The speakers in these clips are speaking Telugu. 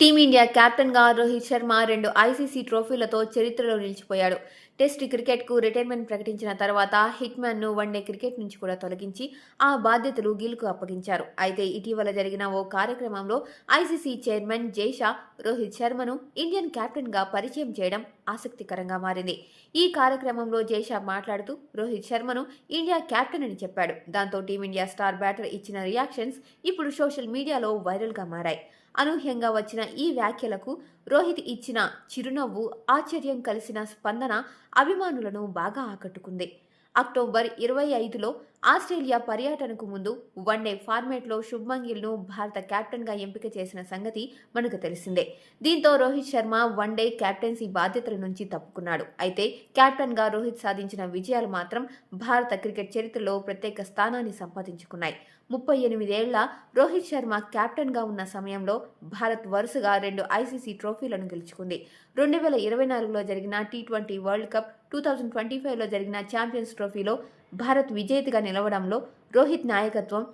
టీమిండియా కెప్టెన్గా రోహిత్ శర్మ 2 ఐసీసీ ట్రోఫీలతో చరిత్రలో నిలిచిపోయాడు. టెస్ట్ క్రికెట్కు రిటైర్మెంట్ ప్రకటించిన తర్వాత హిట్మ్యాన్ను వన్డే క్రికెట్ నుంచి కూడా తొలగించి ఆ బాధ్యతలు గిల్కు అప్పగించారు. అయితే ఇటీవల జరిగిన ఓ కార్యక్రమంలో ICC chairman Jay Shah Rohit శర్మను Indian కెప్టెన్గా పరిచయం చేయడం ఆసక్తికరంగా మారింది. ఈ కార్యక్రమంలో జైషా మాట్లాడుతూ రోహిత్ శర్మను ఇండియా కెప్టెన్ అని చెప్పాడు. దాంతో టీమిండియా స్టార్ బ్యాటర్ ఇచ్చిన రియాక్షన్స్ ఇప్పుడు సోషల్ మీడియాలో వైరల్గా మారాయి. అనూహ్యంగా వచ్చిన ఈ వ్యాఖ్యలకు రోహిత్ ఇచ్చిన చిరునవ్వు, ఆశ్చర్యం కలిసిన స్పందన అభిమానులను బాగా ఆకట్టుకుంది. అక్టోబర్ 25లో ఆస్ట్రేలియా పర్యటనకు ముందు వన్డే ఫార్మాట్లో శుభ్మన్ గిల్ను భారత కెప్టెన్గా ఎంపిక చేసిన సంగతి మనకు తెలిసిందే. దీంతో రోహిత్ శర్మ వన్డే కెప్టెన్సీ బాధ్యతల నుంచి తప్పుకున్నాడు. అయితే కెప్టెన్గా రోహిత్ సాధించిన విజయాలు మాత్రం భారత క్రికెట్ చరిత్రలో ప్రత్యేక స్థానాన్ని సంపాదించుకున్నాయి. 38 ఏళ్ల రోహిత్ శర్మ కెప్టెన్గా ఉన్న సమయంలో భారత్ వరుసగా 2 ఐసీసీ ట్రోఫీలను గెలుచుకుంది. 2024లో జరిగిన టీ20 వరల్డ్ కప్, 2025లో జరిగిన ఛాంపియన్స్ ట్రోఫీలో భారత్ విజేతగా నిలవడంలో రోహిత్ నాయకత్వం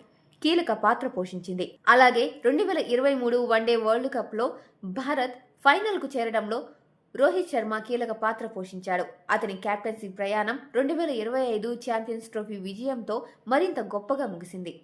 కీలక పాత్ర పోషించింది. అలాగే 2023 వన్డే వరల్డ్ కప్లో భారత్ ఫైనల్కు చేరడంలో రోహిత్ శర్మ కీలక పాత్ర పోషించాడు. అతని కెప్టెన్సీ ప్రయాణం 2025 ఛాంపియన్స్ ట్రోఫీ విజయంతో మరింత గొప్పగా ముగిసింది.